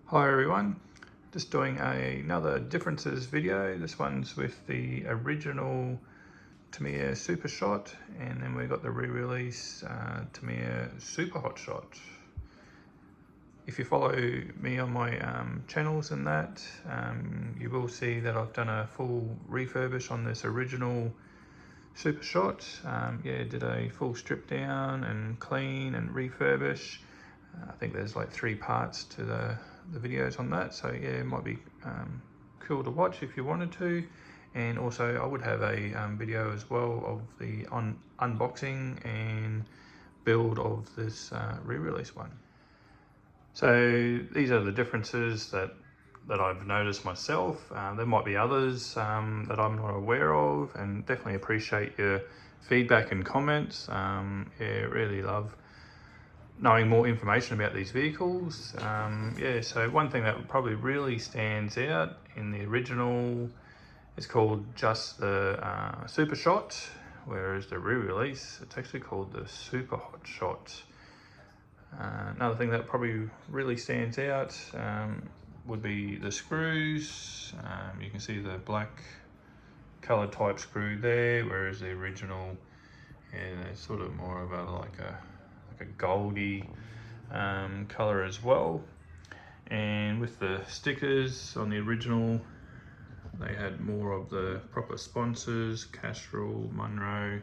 Hi everyone, just doing another differences video. This one's with the original Tamiya SuperShot, and then we got the re-release Tamiya Super HotShot. If you follow me on my channels and that, you will see that I've done a full refurbish on this original SuperShot. Did a full strip down and clean and refurbish. I think there's like 3 parts to the videos on that, so yeah, it might be cool to watch if you wanted to. And also I would have a video as well of the unboxing and build of this re-release one. So these are the differences that I've noticed myself. There might be others that I'm not aware of, and definitely appreciate your feedback and comments. Really love knowing more information about these vehicles. So one thing that probably really stands out in the original is called just the SuperShot, whereas the re-release, it's actually called the Super HotShot. Another thing that probably really stands out would be the screws. You can see the black colored type screw there, whereas the original, they're sort of more of like a goldy color as well. And with the stickers on the original, they had more of the proper sponsors, Castrol, Monroe,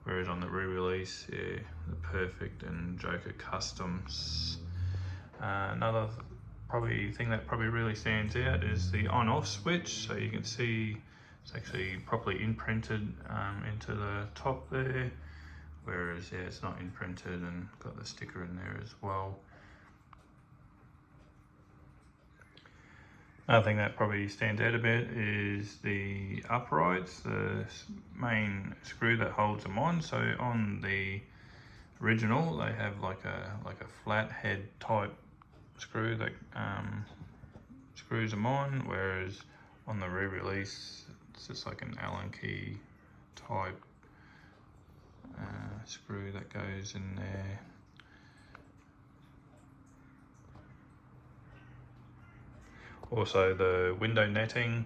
whereas on the re-release, the Perfect and Joker Customs. Another thing that probably really stands out is the on-off switch. So you can see it's actually properly imprinted into the top there, whereas it's not imprinted and got the sticker in there as well. Another thing that probably stands out a bit is the uprights, the main screw that holds them on. So on the original, they have like a flat head type screw that screws them on, whereas on the re-release, it's just like an Allen key type screw that goes in there. Also the window netting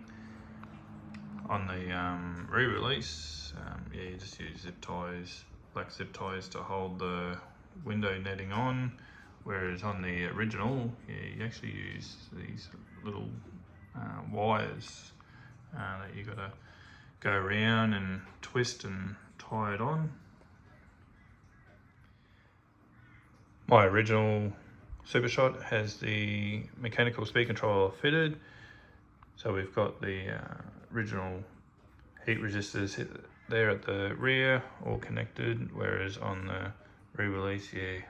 on the re-release, you just use zip ties, black zip ties to hold the window netting on, whereas on the original, you actually use these little wires that you gotta go around and twist and tie it on. My original SuperShot has the mechanical speed controller fitted, so we've got the original heat resistors there at the rear, all connected, whereas on the re-release, it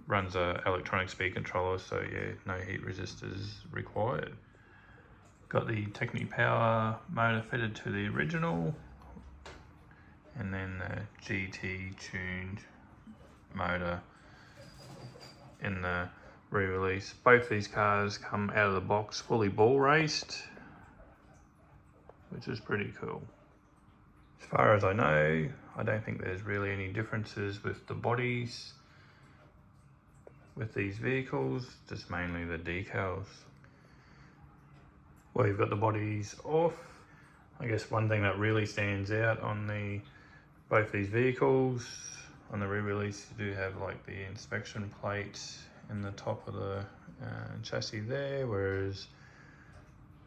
runs a electronic speed controller, so no heat resistors required. Got the Technic Power motor fitted to the original, and then the GT tuned motor in the re-release. Both these cars come out of the box fully ball raced, which is pretty cool. As far as I know, I don't think there's really any differences with the bodies with these vehicles, just mainly the decals. Well, you've got the bodies off. I guess one thing that really stands out on both these vehicles, on the re-release, you do have like the inspection plate in the top of the chassis there, whereas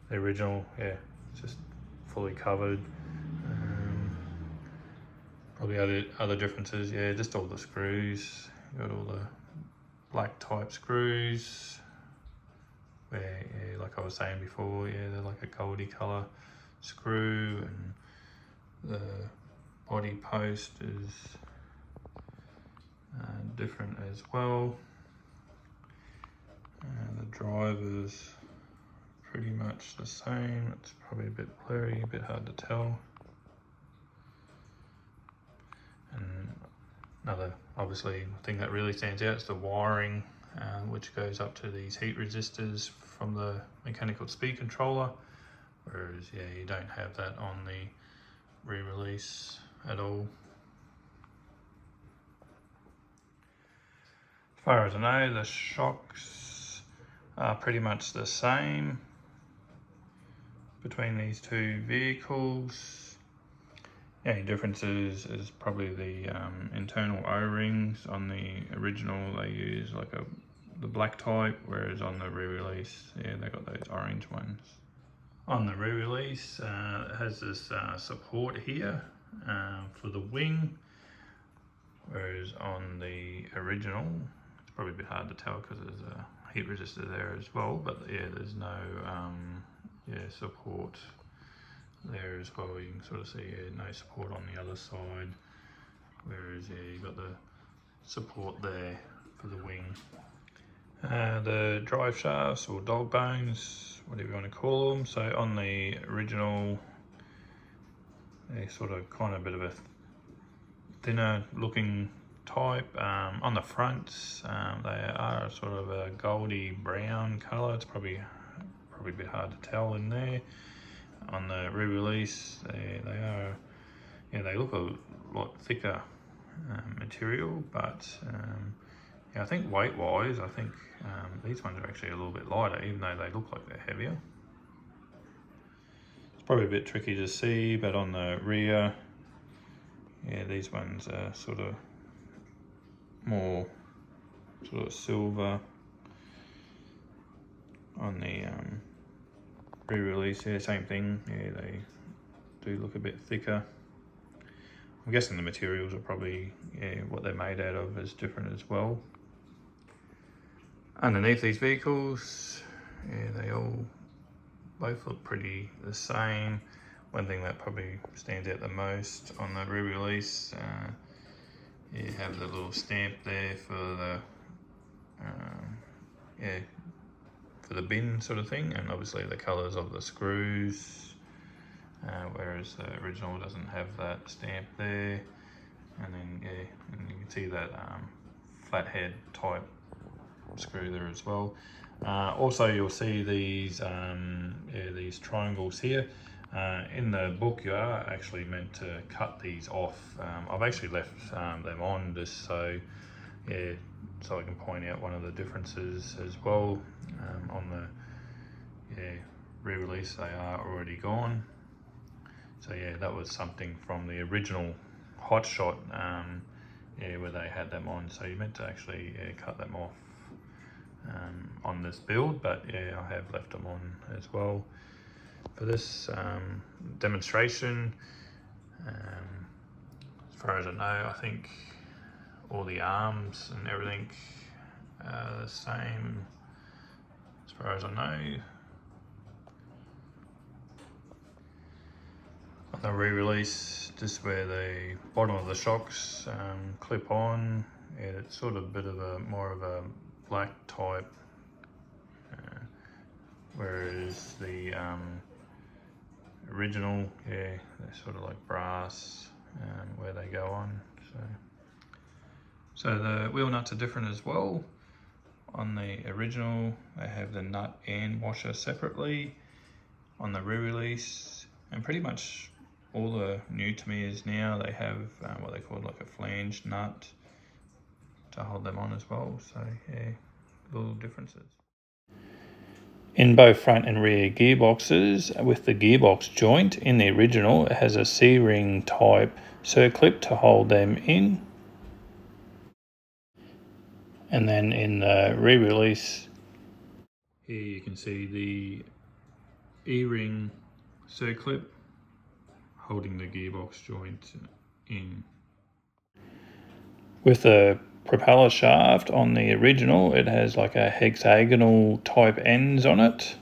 the original, it's just fully covered. Probably other differences, just all the screws. You got all the black type screws, where like I was saying before, they're like a goldy color screw, and the body post is different as well. And the driver's pretty much the same. It's probably a bit blurry, a bit hard to tell. And another obviously thing that really stands out is the wiring, which goes up to these heat resistors from the mechanical speed controller, whereas you don't have that on the re-release at all. As far as I know, the shocks are pretty much the same between these two vehicles. The only differences is probably the internal O-rings. On the original they use like the black type, whereas on the re-release, yeah, they got those orange ones. On the re-release, it has this support here for the wing, whereas on the original, it's probably a bit hard to tell because there's a heat resistor there as well, but yeah, there's no support there as well. You can sort of see no support on the other side, whereas you've got the support there for the wing. The drive shafts or dog bones, whatever you want to call them. So on the original, they sort of kind of a bit of a thinner looking type. On the fronts, they are sort of a goldy brown colour. It's probably a bit hard to tell in there. On the re-release, they look a lot thicker material, but yeah, I think weight-wise, I think these ones are actually a little bit lighter, even though they look like they're heavier. It's probably a bit tricky to see, but on the rear, yeah, these ones are sort of more sort of silver. On the re-release, yeah, same thing. Yeah, they do look a bit thicker. I'm guessing the materials are probably, yeah, what they're made out of is different as well. Underneath these vehicles, yeah, they all both look pretty the same. One thing that probably stands out the most on the re-release, you have the little stamp there for the for the bin sort of thing, and obviously the colours of the screws, whereas the original doesn't have that stamp there. And then and you can see that flathead type screw there as well. Also, you'll see these these triangles here. In the book, you are actually meant to cut these off. I've actually left them on just so I can point out one of the differences as well. On the re-release, they are already gone. So yeah, that was something from the original HotShot, where they had them on. So you meant to actually cut them off on this build, but yeah, I have left them on as well for this demonstration. As far as I know, I think all the arms and everything are the same as far as I know. On the re-release, just where the bottom of the shocks clip on, it's sort of a bit of a more of a black type, whereas the original, they're sort of like brass where they go on. So the wheel nuts are different as well. On the original, they have the nut and washer separately. On the re-release, and pretty much all the new Tamiyas now, they have what they call like a flange nut to hold them on as well. So yeah, little differences. In both front and rear gearboxes, with the gearbox joint in the original, it has a C-ring type circlip to hold them in. And then in the re-release, here you can see the E-ring circlip holding the gearbox joint in. With the propeller shaft on the original, it has like a hexagonal type ends on it.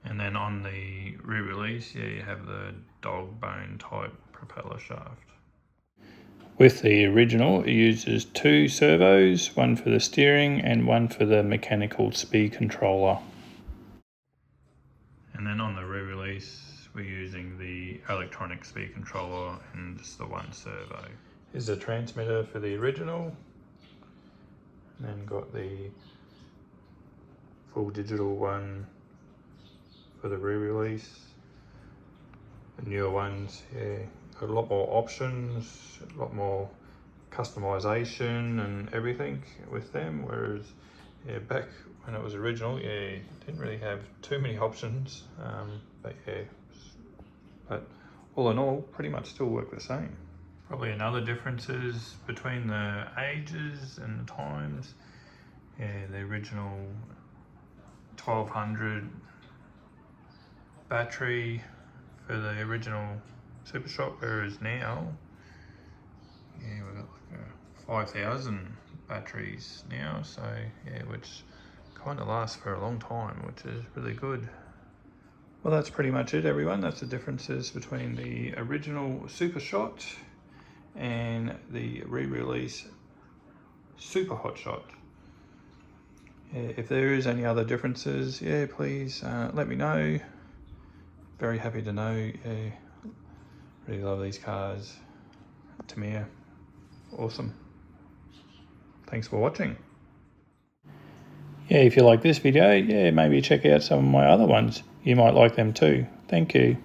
And then on the re-release, you have the dog bone type propeller shaft. With the original, it uses two servos, one for the steering and one for the mechanical speed controller. And then on the re-release, we're using the electronic speed controller and just the one servo. Here's the transmitter for the original, and then got the full digital one for the re-release. The newer ones, got a lot more options, a lot more customization and everything with them, whereas yeah, back when it was original, yeah, didn't really have too many options, but yeah, but all in all, pretty much still work the same. Probably another difference is between the ages and the times. Yeah, the original 1200 battery for the original SuperShot, whereas now, yeah, we've got like 5,000 batteries now, so yeah, which kind of lasts for a long time, which is really good. Well, that's pretty much it, everyone. That's the differences between the original SuperShot and the re-release Super HotShot. Yeah, if there is any other differences, yeah, please let me know. Very happy to know. Yeah, really love these cars. Tamiya, awesome. Thanks for watching. Yeah, if you like this video, yeah, maybe check out some of my other ones. You might like them too. Thank you.